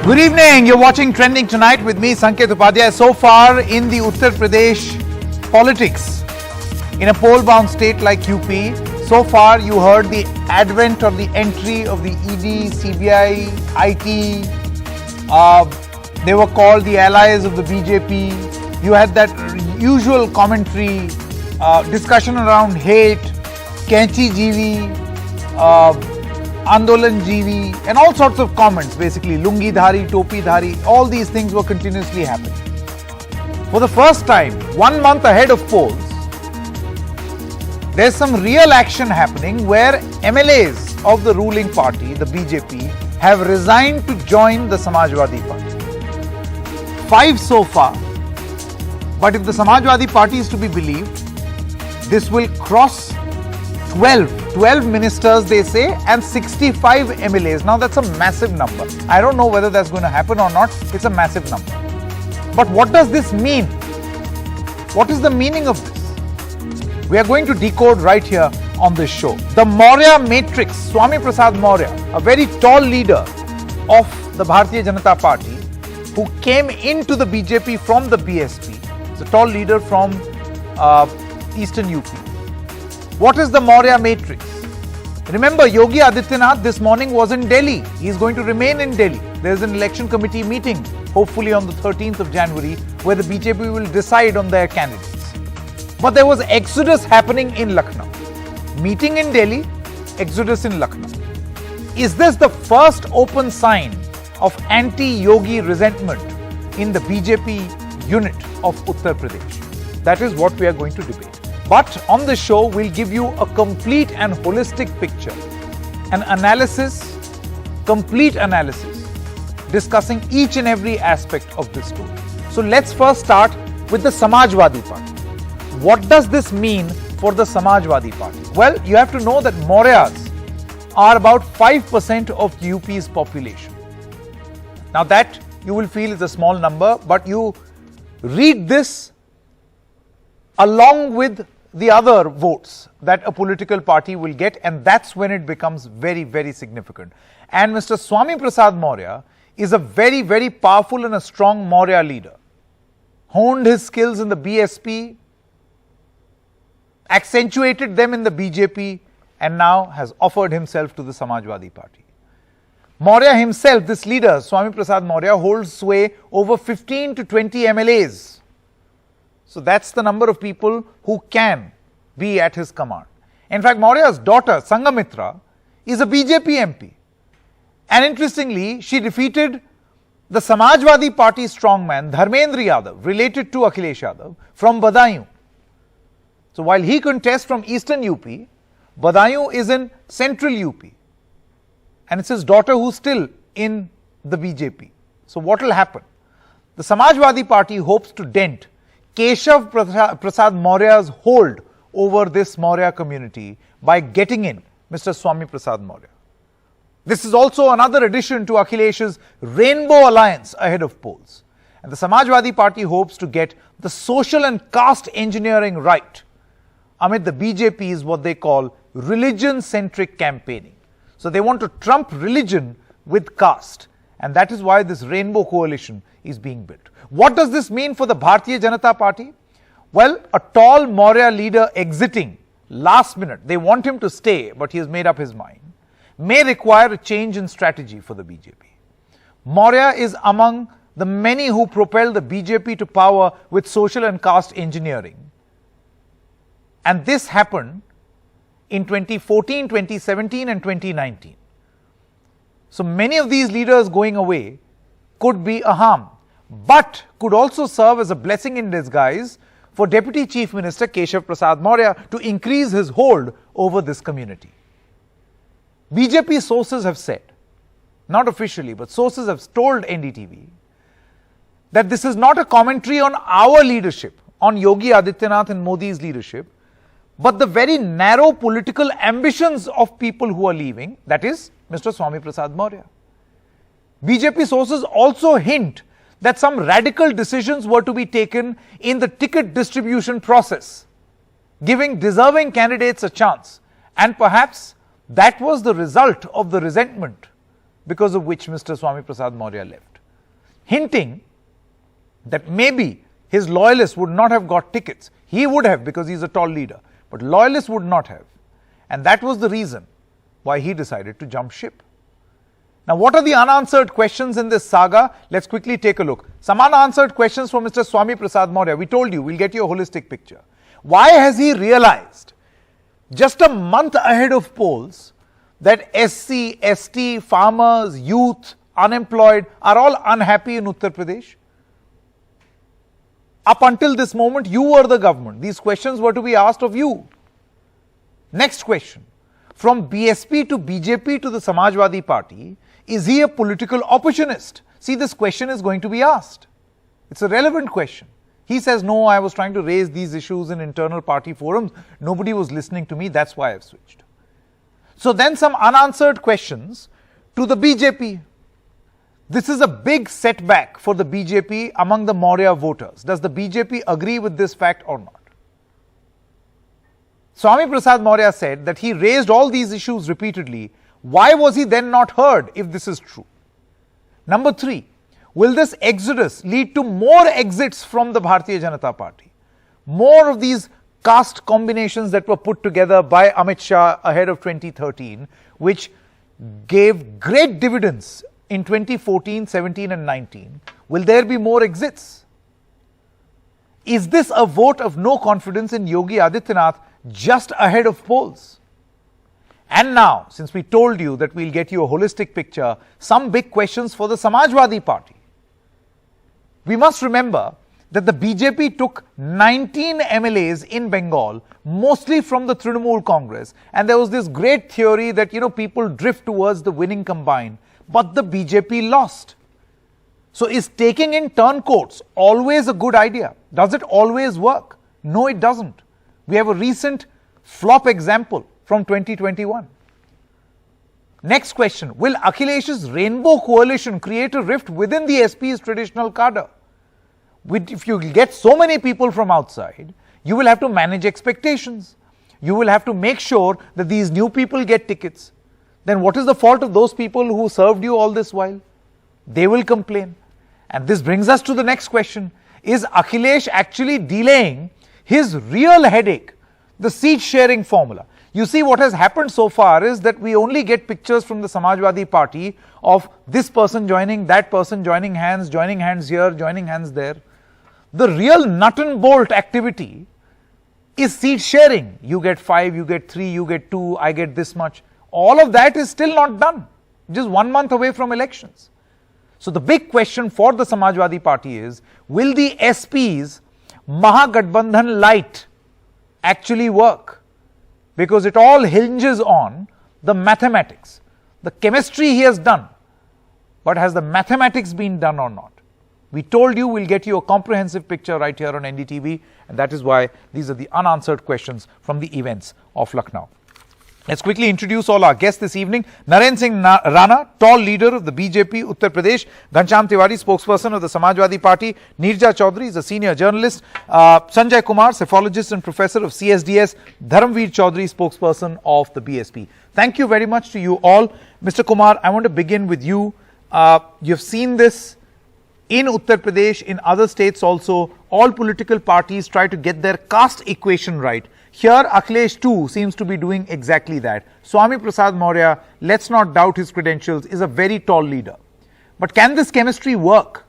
Good evening. You're watching Trending Tonight with me, Sanket Upadhyay. So far in the Uttar Pradesh politics, in a poll-bound state like UP, so far you heard the advent or the entry of the ED, CBI, IT. They were called the allies of the BJP. You had that usual commentary, discussion around hate, Kenchi GV, Andolan GV, and all sorts of comments, basically lungi dhari, topi dhari, all these things were continuously happening. For the first time, 1 month ahead of polls, there's some real action happening where MLAs of the ruling party, the BJP, have resigned to join the Samajwadi Party. 5 so far, but if the Samajwadi Party is to be believed, this will cross 12 ministers, they say, and 65 MLAs. Now that's a massive number. I don't know whether that's going to happen or not. It's a massive number. But what does this mean? What is the meaning of this? We are going to decode right here on this show. The Maurya Matrix, Swami Prasad Maurya, a very tall leader of the Bharatiya Janata Party, who came into the BJP from the BSP. He's a tall leader from Eastern UP. What is the Maurya Matrix? Remember, Yogi Adityanath this morning was in Delhi. He is going to remain in Delhi. There is an election committee meeting, hopefully on the 13th of January, where the BJP will decide on their candidates. But there was exodus happening in Lucknow. Meeting in Delhi, exodus in Lucknow. Is this the first open sign of anti-Yogi resentment in the BJP unit of Uttar Pradesh? That is what we are going to debate. But on the show, we'll give you a complete and holistic picture, an analysis, complete analysis, discussing each and every aspect of this story. So let's first start with the Samajwadi Party. What does this mean for the Samajwadi Party? Well, you have to know that Mauryas are about 5% of UP's population. Now that you will feel is a small number, but you read this along with the other votes that a political party will get, and that's when it becomes very, very significant. And Mr. Swami Prasad Maurya is a very, very powerful and a strong Maurya leader. Honed his skills in the BSP, accentuated them in the BJP, and now has offered himself to the Samajwadi Party. Maurya himself, this leader, Swami Prasad Maurya, holds sway over 15 to 20 MLAs. So that's the number of people who can be at his command. In fact, Maurya's daughter, Sanghamitra, is a BJP MP. And interestingly, she defeated the Samajwadi Party strongman, Dharmendra Yadav, related to Akhilesh Yadav, from Badaयूं. So while he contests from Eastern UP, Badaयूं is in Central UP. And it's his daughter who's still in the BJP. So what will happen? The Samajwadi Party hopes to dent Keshav Prasad Maurya's hold over this Maurya community by getting in Mr. Swami Prasad Maurya. This is also another addition to Akhilesh's Rainbow Alliance ahead of polls. And the Samajwadi Party hopes to get the social and caste engineering right amid the BJP's what they call religion-centric campaigning. So they want to trump religion with caste. And that is why this Rainbow Coalition is being built. What does this mean for the Bharatiya Janata Party? Well, a tall Maurya leader exiting last minute, they want him to stay, but he has made up his mind, may require a change in strategy for the BJP. Maurya is among the many who propelled the BJP to power with social and caste engineering. And this happened in 2014, 2017 and 2019. So many of these leaders going away could be a harm, but could also serve as a blessing in disguise for Deputy Chief Minister Keshav Prasad Maurya to increase his hold over this community. BJP sources have said, not officially, but sources have told NDTV, that this is not a commentary on our leadership, on Yogi Adityanath and Modi's leadership, but the very narrow political ambitions of people who are leaving, that is, Mr. Swami Prasad Maurya. BJP sources also hint that some radical decisions were to be taken in the ticket distribution process, giving deserving candidates a chance, and perhaps that was the result of the resentment because of which Mr. Swami Prasad Maurya left. hinting that maybe his loyalists would not have got tickets. He would have, because he's a tall leader, but loyalists would not have. And that was the reason why he decided to jump ship. Now, what are the unanswered questions in this saga? Let's quickly take a look. Some unanswered questions from Mr. Swami Prasad Maurya. We told you, we'll get you a holistic picture. Why has he realized, just a month ahead of polls, that SC, ST, farmers, youth, unemployed are all unhappy in Uttar Pradesh? Up until this moment, you were the government. These questions were to be asked of you. Next question. From BSP to BJP to the Samajwadi Party, is he a political opportunist? See, this question is going to be asked. It's a relevant question. He says, no, I was trying to raise these issues in internal party forums. Nobody was listening to me. That's why I've switched. So then some unanswered questions to the BJP. This is a big setback for the BJP among the Maurya voters. Does the BJP agree with this fact or not? Swami Prasad Maurya said that he raised all these issues repeatedly. Why was he then not heard if this is true? Number 3, will this exodus lead to more exits from the Bharatiya Janata Party? More of these caste combinations that were put together by Amit Shah ahead of 2013, which gave great dividends in 2014, 17 and 19. Will there be more exits? Is this a vote of no confidence in Yogi Adityanath just ahead of polls? And now, since we told you that we'll get you a holistic picture, some big questions for the Samajwadi Party. We must remember that the BJP took 19 MLAs in Bengal, mostly from the Trinamool Congress, and there was this great theory that, people drift towards the winning combine, but the BJP lost. So is taking in turncoats always a good idea? Does it always work? No, it doesn't. We have a recent flop example from 2021. Next question, will Akhilesh's Rainbow Coalition create a rift within the SP's traditional cadre? If you get so many people from outside, you will have to manage expectations. You will have to make sure that these new people get tickets. Then what is the fault of those people who served you all this while? They will complain. And this brings us to the next question. Is Akhilesh actually delaying his real headache, the seat sharing formula? You see, what has happened so far is that we only get pictures from the Samajwadi Party of this person joining, that person joining hands here, joining hands there. The real nut and bolt activity is seat sharing. You get 5, you get 3, you get 2, I get this much. All of that is still not done, just 1 month away from elections. So the big question for the Samajwadi Party is, will the SP's Mahagathbandhan light actually work? Because it all hinges on the mathematics. The chemistry he has done, but has the mathematics been done or not? We told you we'll get you a comprehensive picture right here on NDTV, and that is why these are the unanswered questions from the events of Lucknow. Let's quickly introduce all our guests this evening. Naren Singh Rana, tall leader of the BJP Uttar Pradesh. Ghanshyam Tiwari, spokesperson of the Samajwadi Party. Neerja Chaudhary is a senior journalist. Sanjay Kumar, cephalogist and professor of CSDS. Dharamveer Chaudhary, spokesperson of the BSP. Thank you very much to you all. Mr. Kumar, I want to begin with you. You've seen this in Uttar Pradesh, in other states also. All political parties try to get their caste equation right. Here, Akhilesh too seems to be doing exactly that. Swami Prasad Maurya, let's not doubt his credentials, is a very tall leader. But can this chemistry work?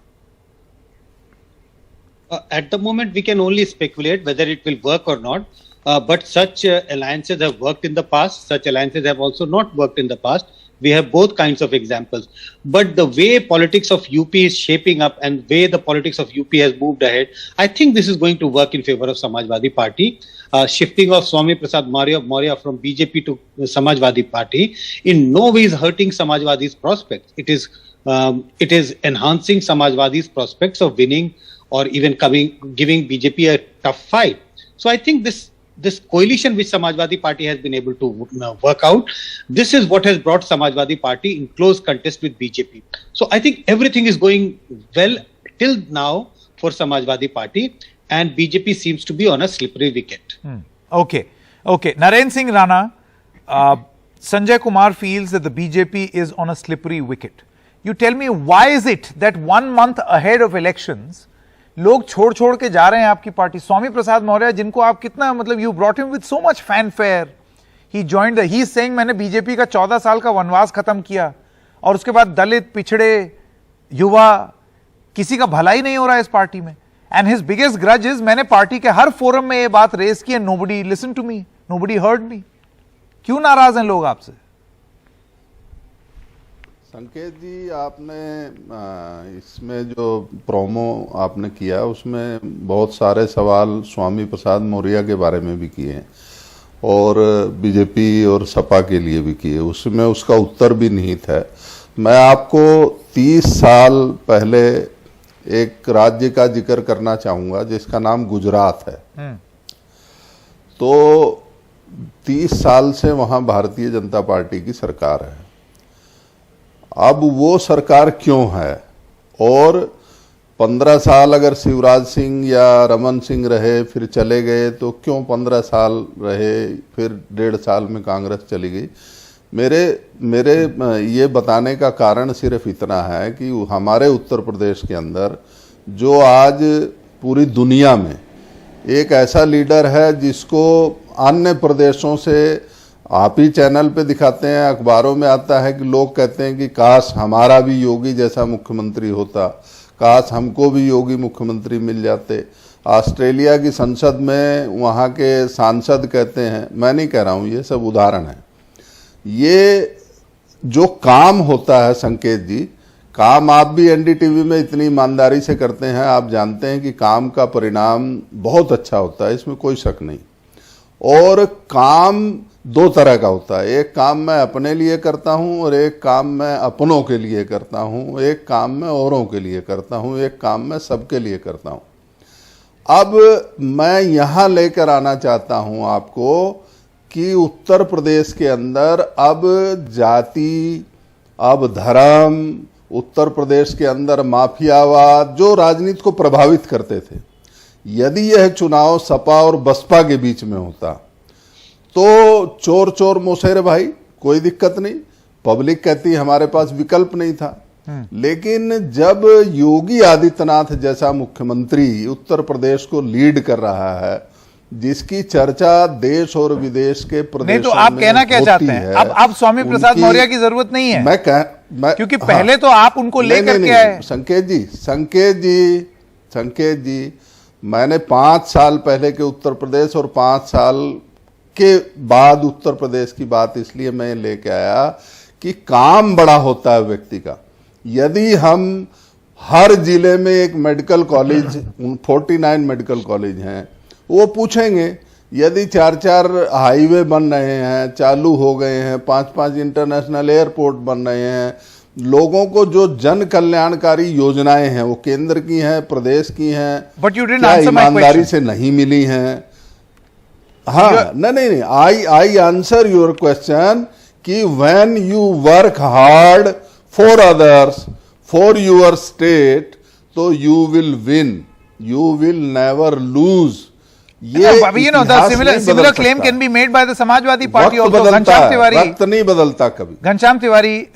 At the moment, we can only speculate whether it will work or not. But such alliances have worked in the past. Such alliances have also not worked in the past. We have both kinds of examples. But the way politics of UP is shaping up and way the politics of UP has moved ahead, I think this is going to work in favor of Samajwadi Party. Shifting of Swami Prasad Maurya from BJP to Samajwadi Party in no way is hurting Samajwadi's prospects. It is enhancing Samajwadi's prospects of winning or even giving BJP a tough fight. So I think this coalition which Samajwadi Party has been able to work out, this is what has brought Samajwadi Party in close contest with BJP. So I think everything is going well till now for Samajwadi Party, and BJP seems to be on a slippery wicket. Okay. Naren Singh Rana, Sanjay Kumar feels that the BJP is on a slippery wicket. you tell me why is it that 1 month ahead of elections लोग छोड़ के जा रहे हैं आपकी party? Swami Prasad Maurya, जिनको आप कितना, मतलब you brought him with so much fanfare, he joined he is saying मैंने बीजेपी का 14 साल का वनवास खत्म किया, और उसके बाद दलित, पिछड़े, युवा, किसी का भला ही नहीं हो रहा है इस पार्टी में. And his biggest grudge is मैंने पार्टी के हर फोरम में ये बात रेज की and nobody listened to me, nobody heard me. क्यों नाराज हैं लोग आपसे? संकेत जी, आपने इसमें जो प्रोमो आपने किया उसमें बहुत सारे सवाल स्वामी प्रसाद मौर्य के बारे में भी किए हैं और बीजेपी और सपा के लिए भी किए, उसमें उसका उत्तर भी निहित है. मैं आपको 30 साल पहले एक राज्य का जिक्र करना चाहूंगा जिसका नाम गुजरात है. तो 30 साल से वहां भारतीय जनता पार्टी की सरकार है. अब वो सरकार क्यों है, और 15 साल अगर शिवराज सिंह या रमन सिंह रहे फिर चले गए, तो क्यों 15 साल रहे फिर 1.5 साल में कांग्रेस चली गई? मेरे ये बताने का कारण सिर्फ इतना है कि हमारे उत्तर प्रदेश के अंदर जो आज पूरी दुनिया में एक ऐसा लीडर है जिसको अन्य प्रदेशों से, आप ही चैनल पे दिखाते हैं, अखबारों में आता है कि लोग कहते हैं कि काश हमारा भी योगी जैसा मुख्यमंत्री होता, काश हमको भी योगी मुख्यमंत्री मिल जाते. ऑस्ट्रेलिया की संसद में वहाँ के सांसद कहते हैं, मैं नहीं कह रहा हूँ, ये सब उदाहरण है. ये जो काम होता है संकेत जी, काम आप भी एनडीटीवी में इतनी ईमानदारी से करते हैं, आप जानते हैं कि काम का परिणाम बहुत अच्छा होता है, इसमें कोई शक नहीं. और काम 2 तरह का होता है, एक काम मैं अपने लिए करता हूं और एक काम मैं अपनों के लिए करता हूं, एक काम मैं औरों के लिए करता हूं, एक काम मैं सबके लिए करता हूं. अब मैं यहां लेकर आना चाहता हूं आपको कि उत्तर प्रदेश के अंदर अब जाति, अब धर्म, उत्तर प्रदेश के अंदर माफियावाद जो राजनीति को प्रभावित करते थे, यदि यह चुनाव सपा और बसपा के बीच में होता तो चोर चोर मोसेरे भाई, कोई दिक्कत नहीं, पब्लिक कहती हमारे पास विकल्प नहीं था. लेकिन जब योगी आदित्यनाथ जैसा मुख्यमंत्री उत्तर प्रदेश को लीड कर रहा है, जिसकी चर्चा देश और विदेश के प्रदेशों में, नहीं तो आप कहना क्या चाहते हैं? अब स्वामी प्रसाद मौर्य की जरूरत नहीं है, क्योंकि पहले तो आप उनको लेकर के आए. संकेत जी, मैंने 5 साल पहले के उत्तर प्रदेश और 5 साल के बाद उत्तर प्रदेश की बात इसलिए मैं लेके आया कि काम बड़ा होता है व्यक्ति का. यदि हम हर जिले में एक मेडिकल कॉलेज, 49 मेडिकल कॉलेज हैं, वो पूछेंगे, यदि 4-4 हाईवे बन रहे हैं, चालू हो गए हैं, 5-5 इंटरनेशनल एयरपोर्ट बन रहे हैं, लोगों को जो जन कल्याणकारी योजनाएं हैं वो केंद्र की हैं, प्रदेश की हैं, बट यू डिडंट क्या आंसर माय ईमानदारी क्वेश्चन से नहीं मिली हैं? हाँ, नहीं, आई आंसर योर क्वेश्चन कि when you work hard for others, for your state, तो you will win, you will never lose. you know, the similar claim can be made by the Samajwadi Party also. Ghanshyam Tiwari, वक्त नहीं बदलता कभी. Ghanshyam Tiwari,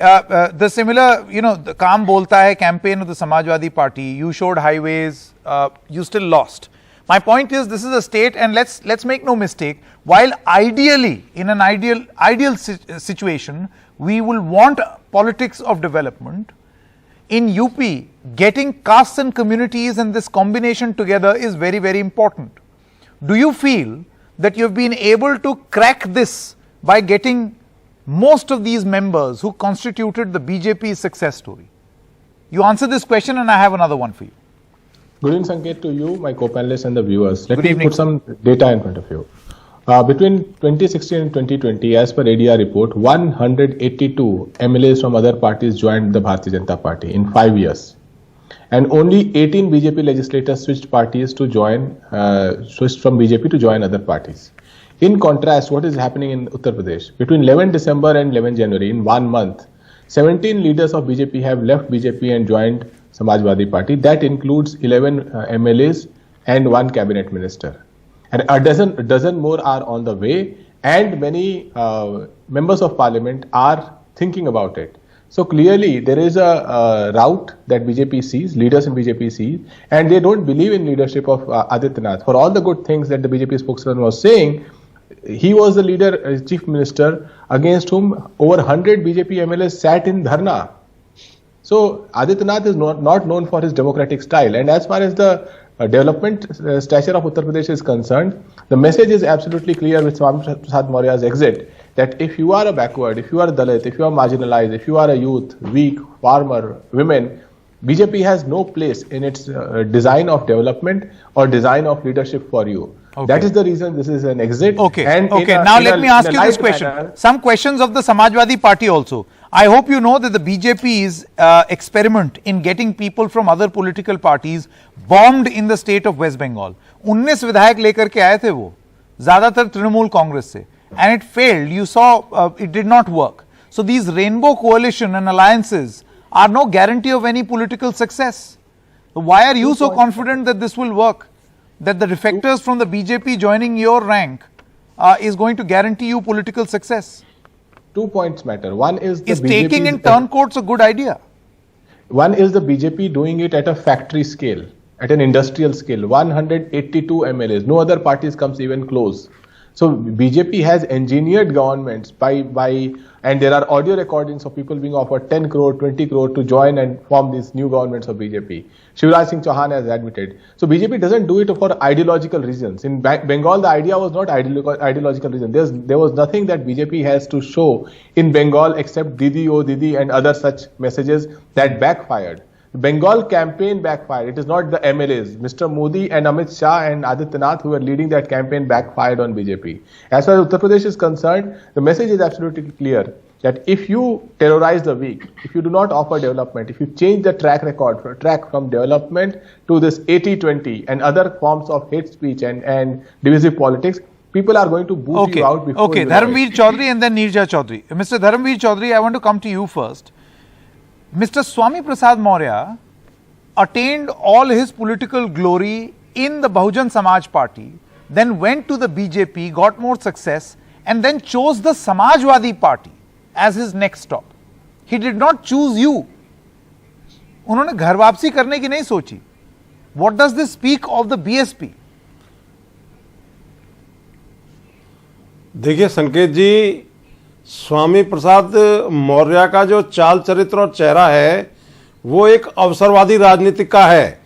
the similar, you know, the काम बोलता है campaign of the Samajwadi Party. You showed highways, you still lost. My point is, this is a state, and let's make no mistake. While ideally, in an ideal situation, we will want politics of development. In UP, getting castes and communities and this combination together is very, very important. Do you feel that you have been able to crack this by getting most of these members who constituted the BJP's success story? You answer this question and I have another one for you. Good evening, Sanket, to you, my co-panelists and the viewers. Let Good me evening. put some data in front of you. Between 2016 and 2020, as per ADR report, 182 MLAs from other parties joined the Bharatiya Janata Party in 5 years. And only 18 BJP legislators switched parties to join, switched from BJP to join other parties. In contrast, what is happening in Uttar Pradesh? Between 11 December and 11 January, in 1 month, 17 leaders of BJP have left BJP and joined Samajwadi Party. That includes 11 MLAs and 1 cabinet minister. And a dozen more are on the way, and many members of parliament are thinking about it. So clearly there is a route that BJP sees, leaders in BJP sees, and they don't believe in leadership of Adityanath. For all the good things that the BJP spokesman was saying, he was the leader, chief minister, against whom over 100 BJP MLAs sat in dharna. So Adityanath is not known for his democratic style. And as far as the development stature of Uttar Pradesh is concerned, the message is absolutely clear with Swami Prasad Maurya's exit, that if you are a backward, if you are a Dalit, if you are marginalized, if you are a youth, weak, farmer, women, BJP has no place in its design of development or design of leadership for you. Okay. That is the reason this is an exit. Okay. And Now let me ask you this question. Some questions of the Samajwadi Party also. I hope you know that the BJP's experiment in getting people from other political parties bombed in the state of West Bengal. 19 विधायक लेकर के आए थे वो, ज़्यादातर तृणमूल कांग्रेस से, and it failed. You saw it did not work. So these rainbow coalition and alliances are no guarantee of any political success. So why are you so confident that this will work? That the defectors from the BJP joining your rank is going to guarantee you political success? 2 points matter. One is the taking in turncoats a good idea? One is the BJP doing it at a factory scale, at an industrial scale. 182 MLAs. No other parties comes even close. So BJP has engineered governments and there are audio recordings of people being offered 10 crore, 20 crore to join and form these new governments of BJP. Shivraj Singh Chauhan has admitted. So BJP doesn't do it for ideological reasons. In Bengal, the idea was not ideological reason. There was nothing that BJP has to show in Bengal except Didi O Didi and other such messages that backfired. The Bengal campaign backfired. It is not the MLAs. Mr. Modi and Amit Shah and Adityanath who were leading that campaign backfired on BJP. As far as Uttar Pradesh is concerned, the message is absolutely clear that if you terrorize the weak, if you do not offer development, if you change the track from development to this 80-20 and other forms of hate speech and divisive politics, people are going to boot you out before you Dharamveer Chaudhary and then Neerja Chaudhary. Mr. Dharamveer Chaudhary, I want to come to you first. Mr. Swami Prasad Maurya attained all his political glory in the Bahujan Samaj Party, then went to the BJP, got more success, and then chose the Samajwadi Party as his next stop. He did not choose you. उन्होंने घर वापसी करने की नहीं सोची. What does this speak of the BSP? देखिए संकेत जी, स्वामी प्रसाद मौर्य का जो चाल चरित्र और चेहरा है वो एक अवसरवादी राजनीतिक का है,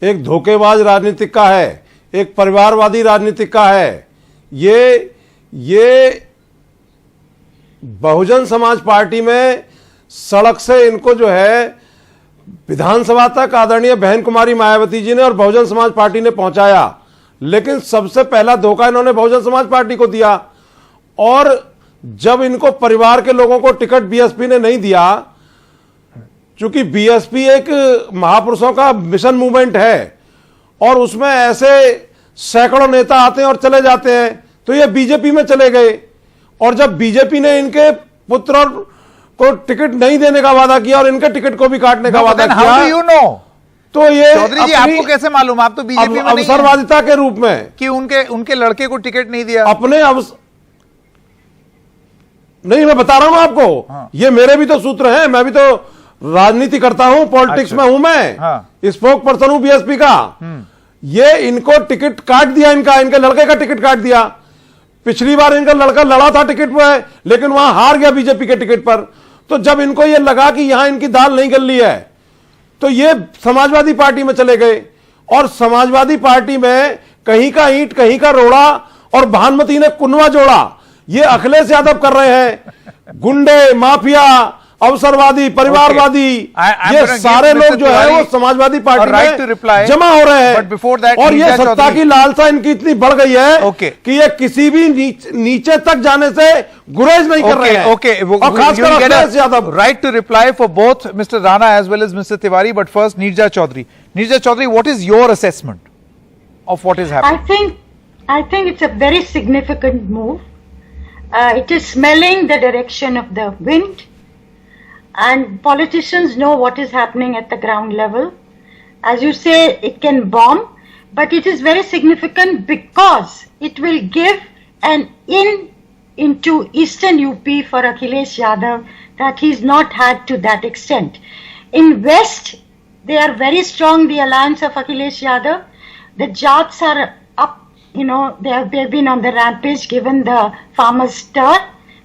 एक धोखेबाज राजनीतिक का है, एक परिवारवादी राजनीतिक का है। ये बहुजन समाज पार्टी में सड़क से इनको जो है विधानसभा तक आदरणीय बहन कुमारी मायावती जी ने और बहुजन समाज पार्टी ने पहुंचाया, लेकिन सबसे पहला धोखा इन्होंने बहुजन समाज पार्टी को दिया। और जब इनको परिवार के लोगों को टिकट बीएसपी ने नहीं दिया, क्योंकि बीएसपी एक महापुरुषों का मिशन मूवमेंट है और उसमें ऐसे सैकड़ों नेता आते हैं और चले जाते हैं, तो ये बीजेपी में चले गए। और जब बीजेपी ने इनके पुत्र को टिकट नहीं देने का वादा किया और इनके टिकट को भी काटने का वादा किया, तो ये चौधरी जी आपको कैसे मालूम? आप तो बीजेपी में नहीं हैं। अवसरवादिता के रूप में कि उनके लड़के को टिकट नहीं दिया। अपने नहीं, मैं बता रहा हूं आपको। हाँ। ये मेरे भी तो सूत्र हैं, मैं भी तो राजनीति करता हूं, पॉलिटिक्स में हूं मैं। हाँ। स्पोक पर्सन हूं बीएसपी का। ये इनको टिकट काट दिया, इनके लड़के का टिकट काट दिया। पिछली बार इनका लड़का लड़ा था टिकट पे, लेकिन वहां हार गया बीजेपी के टिकट पर। तो जब इनको ये लगा कि यहां इनकी दाल नहीं गल रही है, तो ये समाजवादी पार्टी में चले गए। और समाजवादी पार्टी में कहीं का ईंट कहीं का रोड़ा और भानुमति ने कुनवा जोड़ा। ये अखिलेश यादव कर रहे हैं। गुंडे, माफिया, अवसरवादी, परिवारवादी, ये सारे लोग जो है वो समाजवादी पार्टी में जमा हो रहे हैं। और ये सत्ता की लालसा इनकी इतनी बढ़ गई है कि ये किसी भी नीचे तक जाने से गुरेज नहीं कर रहे हैं। और खासकर Akhilesh Yadav. Right to reply for both mister Rana as well as mister Tiwari, but first Neerja Chaudhary. Neerja Chaudhary, what is your assessment of what is happening? I think it's a very significant move. It is smelling the direction of the wind, and politicians know what is happening at the ground level. As you say, it can bomb, but it is very significant because it will give an into Eastern UP for Akhilesh Yadav that he's not had to that extent. In West, they are very strong, the alliance of Akhilesh Yadav. The Jats are up, they've been on the rampage given the farmers' stir.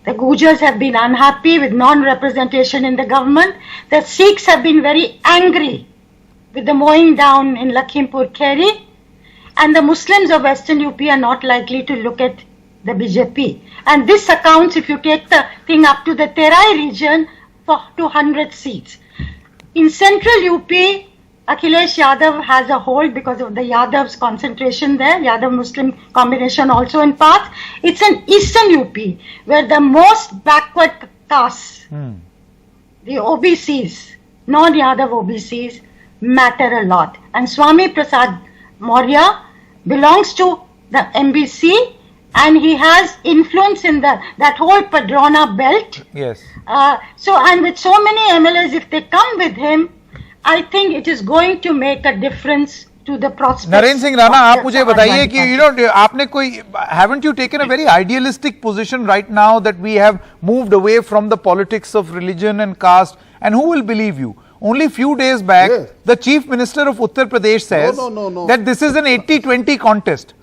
The Gujars have been unhappy with non-representation in the government. The Sikhs have been very angry with the mowing down in Lakhimpur Kheri. And the Muslims of Western UP are not likely to look at the BJP. And this accounts, if you take the thing up to the Terai region, for 200 seats. In Central UP, Akhilesh Yadav has a hold because of the Yadav's concentration there, Yadav-Muslim combination also in parts. It's an Eastern UP where the most backward castes, the OBCs, non-Yadav OBCs, matter a lot. And Swami Prasad Maurya belongs to the MBC and he has influence in that whole Padrona belt. Yes. And with so many MLAs, if they come with him, I think it is going to make a difference to the prospects. Narendra Singh Rana, आप मुझे बताइए कि आपने कोई, haven't you taken a very idealistic position right now that we have moved away from the politics of religion and caste, and who will believe you? Only few days back, Yes. the Chief Minister of Uttar Pradesh says No. that this is an 80-20 contest.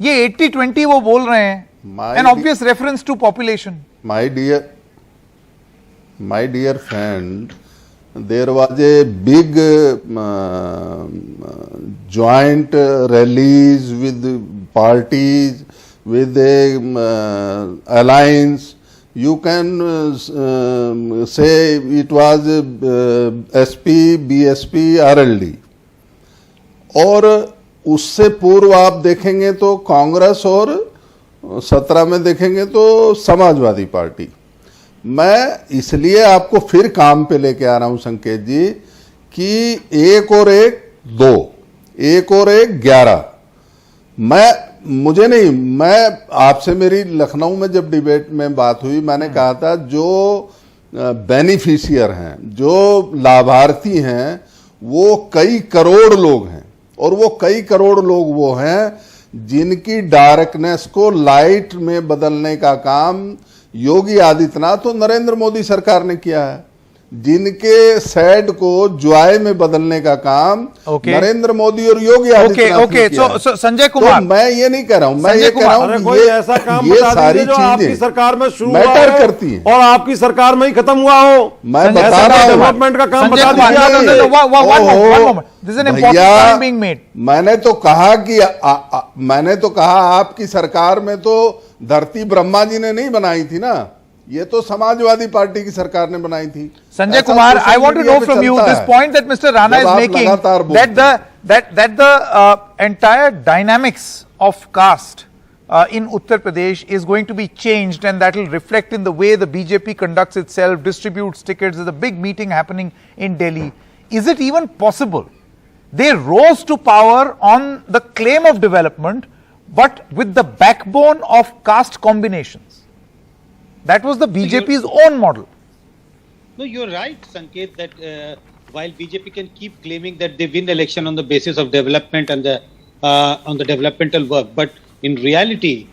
ये 80-20 वो बोल रहे हैं, an obvious reference to population. My dear friend, there was a big joint rallies with parties, with a alliance. You can say it was SP, BSP, RLD. और उससे पूर्व आप देखेंगे तो कांग्रेस और 17 में देखेंगे तो समाजवादी पार्टी। मैं इसलिए आपको फिर काम पे लेके आ रहा हूं संकेत जी कि 1 और 1 2, 1 और 1 11। मैं आपसे मेरी लखनऊ में जब डिबेट में बात हुई, मैंने कहा था जो बेनिफिशियर हैं, जो लाभार्थी हैं, वो कई करोड़ लोग हैं और वो कई करोड़ लोग वो हैं जिनकी डार्कनेस को लाइट में बदलने का काम योगी आदित्यनाथ और नरेंद्र मोदी सरकार ने किया है, जिनके सैड को जॉय में बदलने का काम नरेंद्र मोदी और योगी आदित्यनाथ ने किया है। So, संजय कुमार, तो मैं ये नहीं कह रहा हूं, मैं ये कह रहा हूं कोई ऐसा काम ये बता सारी दीजिए जो आपकी सरकार में शुरू हुआ मैटर हो करती हैं और आपकी सरकार में ही खत्म हुआ हो। मैं बता रहा हूं डेवलपमेंट का काम बता कुमार, दीजिए। one moment. This is an important point being made. मैंने तो कहा आपकी सरकार में तो धरती ब्रह्मा जी ने नहीं बनाई थी ना, ये तो समाजवादी पार्टी की सरकार ने बनाई थी। Sanjay Kumar, I want to know from you this point that Mr. Rana is making, that the entire dynamics of caste in Uttar Pradesh is going to be changed, and that will reflect in the way the BJP conducts itself, distributes tickets. There's a big meeting happening in Delhi. Is it even possible? They rose to power on the claim of development, but with the backbone of caste combinations. That was the BJP's own model. No, you're right, Sanket, that while BJP can keep claiming that they win election on the basis of development and on the developmental work, but in reality,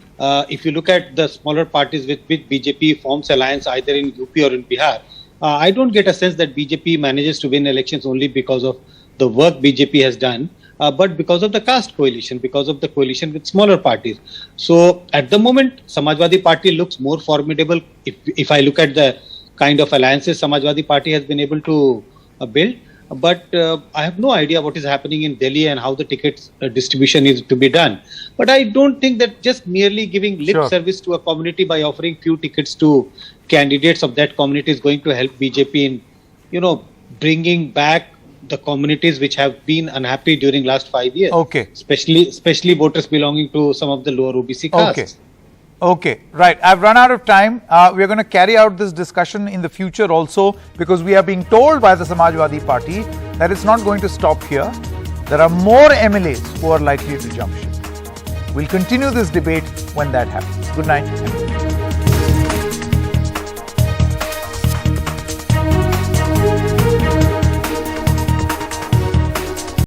if you look at the smaller parties with which BJP forms alliance either in UP or in Bihar, I don't get a sense that BJP manages to win elections only because of the work BJP has done, but because of the caste coalition, because of the coalition with smaller parties. So at the moment, Samajwadi Party looks more formidable. If I look at the kind of alliances Samajwadi Party has been able to build, but I have no idea what is happening in Delhi and how the tickets distribution is to be done. But I don't think that just merely giving lip service to a community by offering few tickets to candidates of that community is going to help BJP in, bringing back the communities which have been unhappy during last 5 years. Okay. Especially voters belonging to some of the lower OBC castes. Okay, right. I've run out of time. We're going to carry out this discussion in the future also, because we are being told by the Samajwadi Party that it's not going to stop here. There are more MLAs who are likely to jump ship. We'll continue this debate when that happens. Good night.